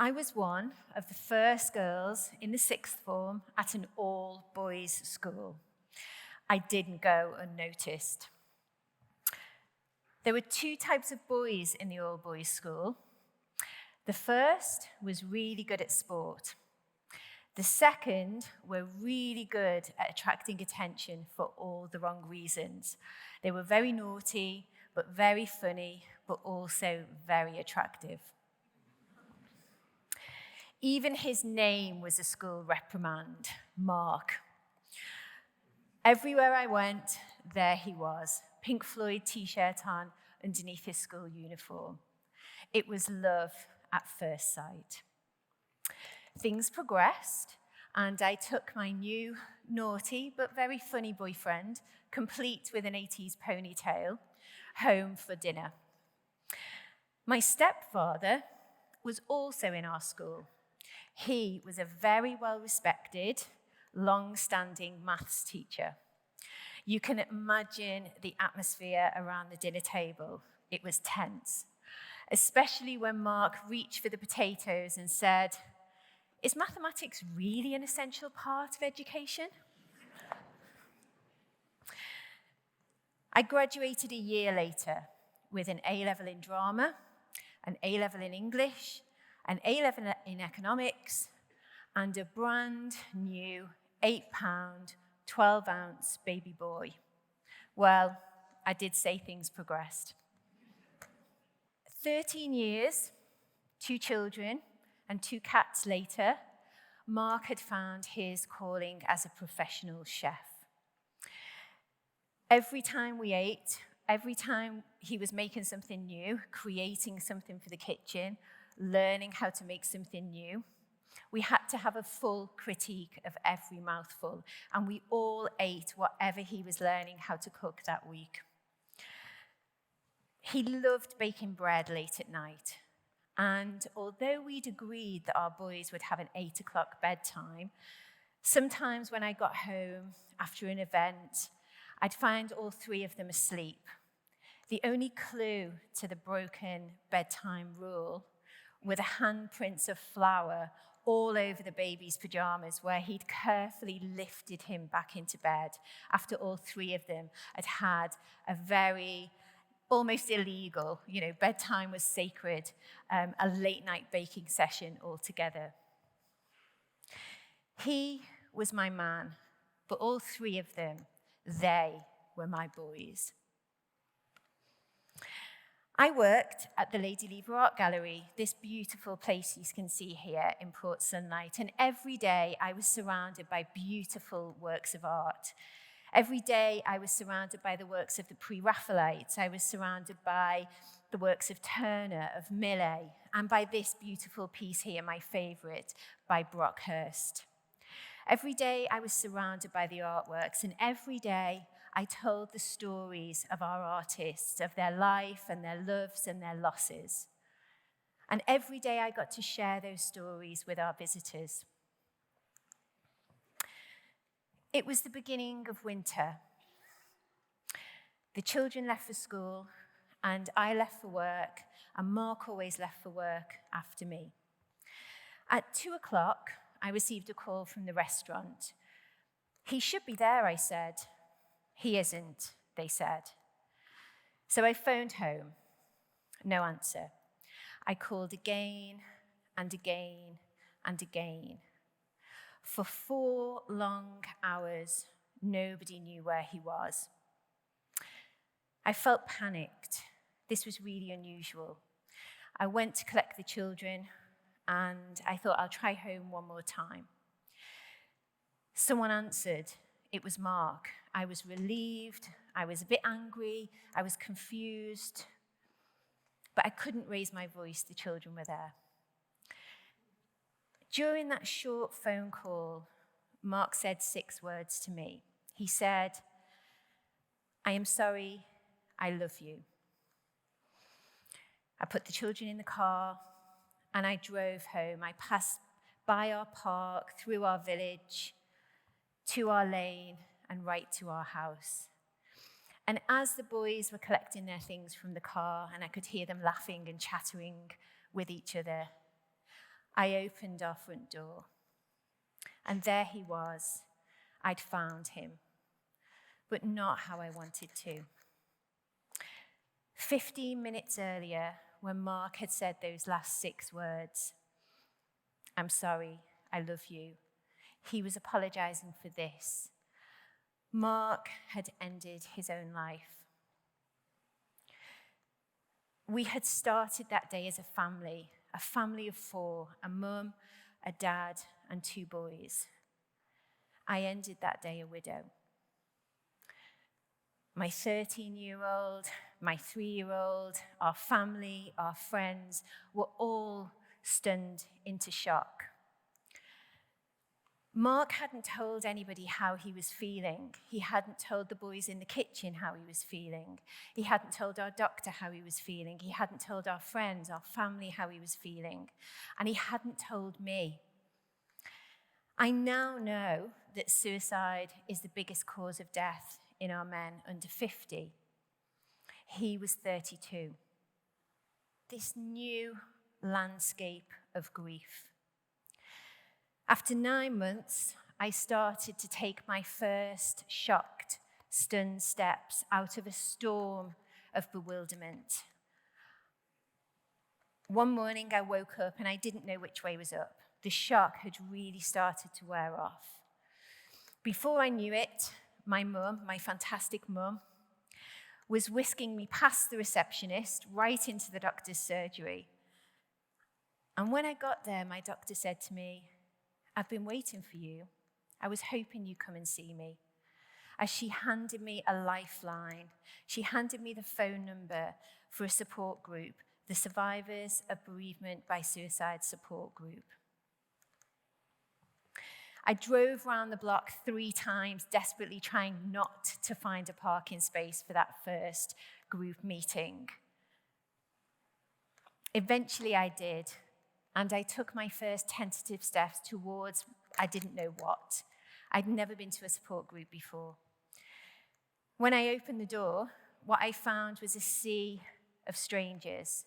I was one of the first girls in the sixth form at an all-boys school. I didn't go unnoticed. There were two types of boys in the all-boys school. The first was really good at sport. The second were really good at attracting attention for all the wrong reasons. They were very naughty, but very funny, but also very attractive. Even his name was a school reprimand, Mark. Everywhere I went, there he was, Pink Floyd t-shirt on underneath his school uniform. It was love at first sight. Things progressed, and I took my new, naughty but very funny boyfriend, complete with an 80s ponytail, home for dinner. My stepfather was also in our school. He was a very well-respected, long-standing maths teacher. You can imagine the atmosphere around the dinner table. It was tense, especially when Mark reached for the potatoes and said, "Is mathematics really an essential part of education?" I graduated a year later with an A-level in drama, an A-level in English, an A-level in economics, and a brand new 8-pound, 12-ounce baby boy. Well, I did say things progressed. 13 years, 2 children, and 2 cats later, Mark had found his calling as a professional chef. Every time we ate, every time he was making something new, creating something for the kitchen, learning how to make something new, we had to have a full critique of every mouthful, and we all ate whatever he was learning how to cook that week. He loved baking bread late at night, and although we'd agreed that our boys would have an 8 o'clock bedtime, sometimes when I got home after an event, I'd find all 3 of them asleep. The only clue to the broken bedtime rule were the handprints of flour all over the baby's pajamas, where he'd carefully lifted him back into bed after all 3 of them had had a very almost illegal, bedtime was sacred, a late night baking session altogether. He was my man, but all 3 of them, they were my boys. I worked at the Lady Lever Art Gallery, this beautiful place you can see here in Port Sunlight, and every day I was surrounded by beautiful works of art. Every day I was surrounded by the works of the Pre-Raphaelites. I was surrounded by the works of Turner, of Millet, and by this beautiful piece here, my favorite, by Brockhurst. Every day I was surrounded by the artworks, and every day I told the stories of our artists, of their life and their loves and their losses. And every day I got to share those stories with our visitors. It was the beginning of winter. The children left for school, and I left for work, and Mark always left for work after me. At 2 o'clock, I received a call from the restaurant. "He should be there," I said. "He isn't," they said. So I phoned home. No answer. I called again and again and again. For 4 long hours, nobody knew where he was. I felt panicked. This was really unusual. I went to collect the children, and I thought I'll try home one more time. Someone answered. It was Mark. I was relieved. I was a bit angry. I was confused. But I couldn't raise my voice. The children were there. During that short phone call, Mark said 6 words to me. He said, "I am sorry, I love you." I put the children in the car and I drove home. I passed by our park, through our village, to our lane and right to our house. And as the boys were collecting their things from the car and I could hear them laughing and chattering with each other, I opened our front door, and there he was. I'd found him, but not how I wanted to. 15 minutes earlier, when Mark had said those last 6 words, "I'm sorry, I love you," he was apologizing for this. Mark had ended his own life. We had started that day as a family of 4, a mum, a dad, and 2 boys. I ended that day a widow. My 13-year-old, my 3-year-old, our family, our friends were all stunned into shock. Mark hadn't told anybody how he was feeling. He hadn't told the boys in the kitchen how he was feeling. He hadn't told our doctor how he was feeling. He hadn't told our friends, our family how he was feeling. And he hadn't told me. I now know that suicide is the biggest cause of death in our men under 50. He was 32. This new landscape of grief. After 9 months, I started to take my first shocked, stunned steps out of a storm of bewilderment. One morning I woke up and I didn't know which way was up. The shock had really started to wear off. Before I knew it, my mum, my fantastic mum, was whisking me past the receptionist right into the doctor's surgery. And when I got there, my doctor said to me, "I've been waiting for you. I was hoping you'd come and see me." As she handed me a lifeline, she handed me the phone number for a support group, the Survivors of Bereavement by Suicide Support Group. I drove around the block 3 times, desperately trying not to find a parking space for that first group meeting. Eventually I did, and I took my first tentative steps towards I didn't know what. I'd never been to a support group before. When I opened the door, what I found was a sea of strangers,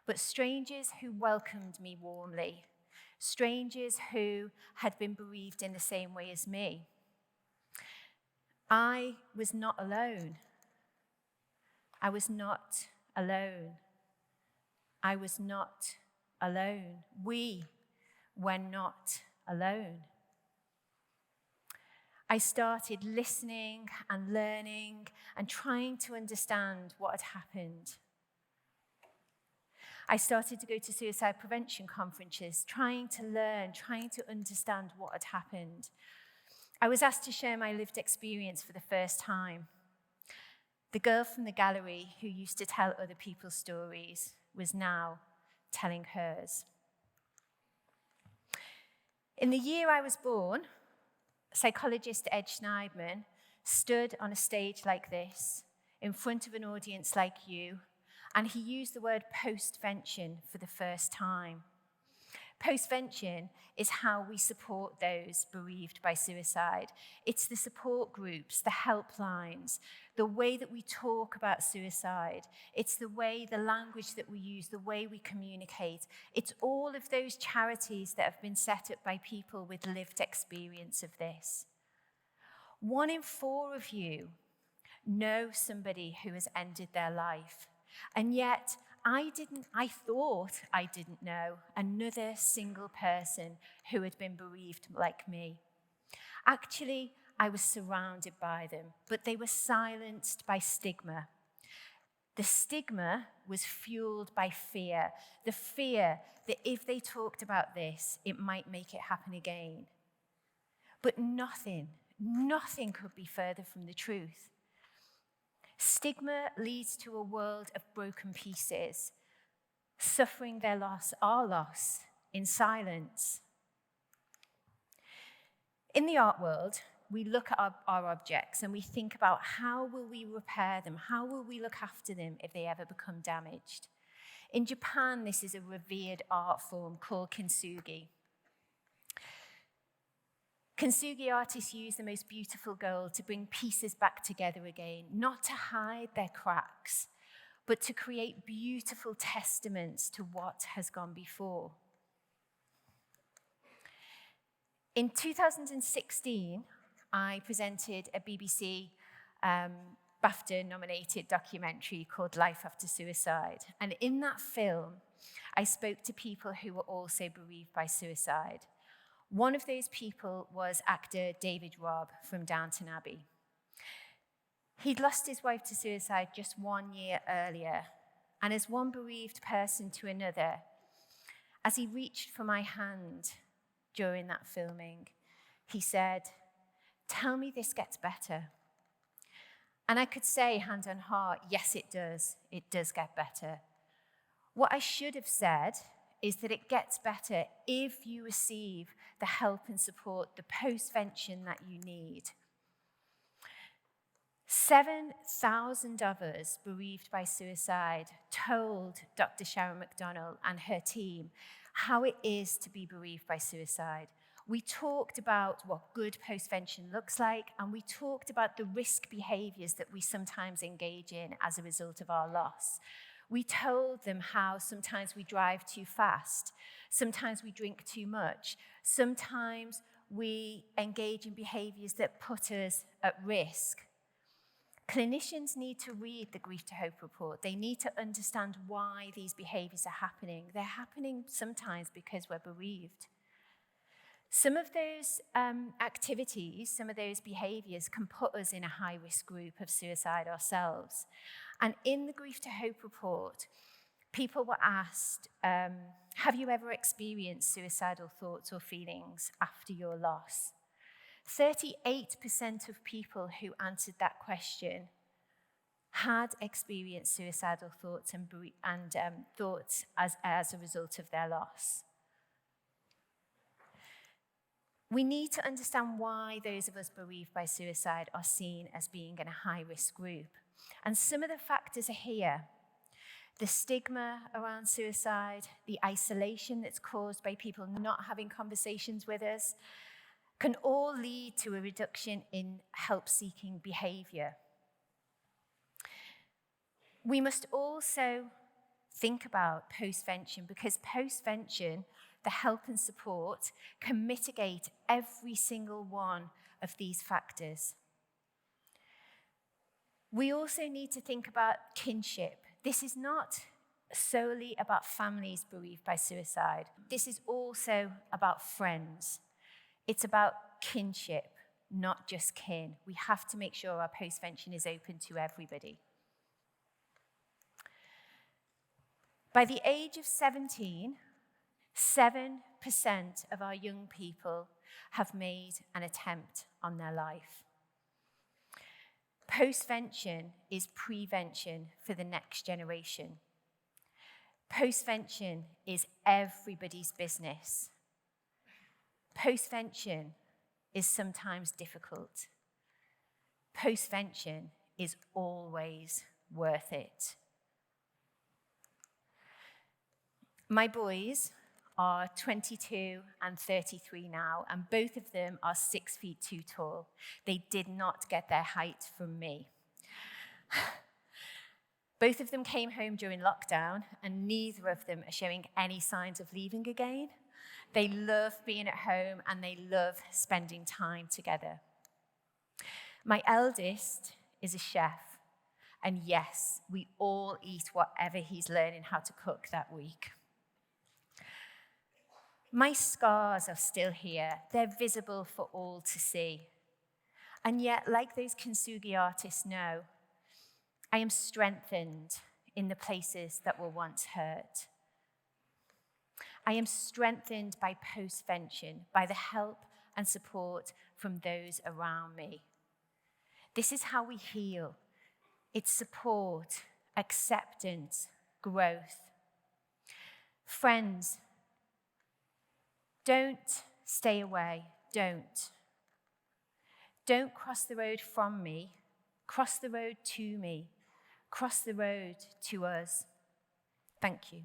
but strangers who welcomed me warmly, strangers who had been bereaved in the same way as me. I was not alone. I was not alone. I was not alone. We were not alone. I started listening and learning and trying to understand what had happened. I started to go to suicide prevention conferences, trying to learn, trying to understand what had happened. I was asked to share my lived experience for the first time. The girl from the gallery who used to tell other people's stories was now telling hers. In the year I was born, psychologist Ed Schneidman stood on a stage like this, in front of an audience like you, and he used the word postvention for the first time. Postvention is how we support those bereaved by suicide. It's the support groups, the helplines, the way that we talk about suicide. It's the language that we use, the way we communicate. It's all of those charities that have been set up by people with lived experience of this. 1 in 4 of you know somebody who has ended their life. And yet, I thought I didn't know another single person who had been bereaved like me. Actually, I was surrounded by them, but they were silenced by stigma. The stigma was fueled by fear, the fear that if they talked about this, it might make it happen again. But nothing could be further from the truth. Stigma leads to a world of broken pieces, suffering their loss, our loss, in silence. In the art world, we look at our objects and we think about how will we repair them, how will we look after them if they ever become damaged. In Japan, this is a revered art form called kintsugi. Kintsugi artists use the most beautiful gold to bring pieces back together again, not to hide their cracks, but to create beautiful testaments to what has gone before. In 2016, I presented a BBC BAFTA-nominated documentary called Life After Suicide. And in that film, I spoke to people who were also bereaved by suicide. One of those people was actor David Robb from Downton Abbey. He'd lost his wife to suicide just 1 year earlier. And as one bereaved person to another, as he reached for my hand during that filming, he said, "Tell me this gets better." And I could say, hand on heart, yes, it does. It does get better. What I should have said is that it gets better if you receive the help and support, the postvention that you need. 7,000 others bereaved by suicide told Dr. Sharon McDonnell and her team how it is to be bereaved by suicide. We talked about what good postvention looks like, and we talked about the risk behaviors that we sometimes engage in as a result of our loss. We told them how sometimes we drive too fast, sometimes we drink too much, sometimes we engage in behaviors that put us at risk. Clinicians need to read the Grief to Hope report. They need to understand why these behaviors are happening. They're happening sometimes because we're bereaved. Some of those activities, some of those behaviors can put us in a high-risk group of suicide ourselves. And in the Grief to Hope report, people were asked, have you ever experienced suicidal thoughts or feelings after your loss? 38% of people who answered that question had experienced suicidal thoughts and thoughts as a result of their loss. We need to understand why those of us bereaved by suicide are seen as being in a high-risk group. And some of the factors are here. The stigma around suicide, the isolation that's caused by people not having conversations with us, can all lead to a reduction in help-seeking behavior. We must also think about postvention, because postvention, the help and support, can mitigate every single one of these factors. We also need to think about kinship. This is not solely about families bereaved by suicide. This is also about friends. It's about kinship, not just kin. We have to make sure our postvention is open to everybody. By the age of 17, 7% of our young people have made an attempt on their life. Postvention is prevention for the next generation. Postvention is everybody's business. Postvention is sometimes difficult. Postvention is always worth it. My boys are 22 and 33 now, and both of them are 6 feet too tall. They did not get their height from me. Both of them came home during lockdown, and neither of them are showing any signs of leaving again. They love being at home, and they love spending time together. My eldest is a chef, and yes, we all eat whatever he's learning how to cook that week. My scars are still here. They're visible for all to see. And yet, like those kintsugi artists know, I am strengthened in the places that were once hurt. I am strengthened by postvention, by the help and support from those around me. This is how we heal. It's support, acceptance, growth. Friends, don't stay away. Don't. Don't cross the road from me. Cross the road to me. Cross the road to us. Thank you.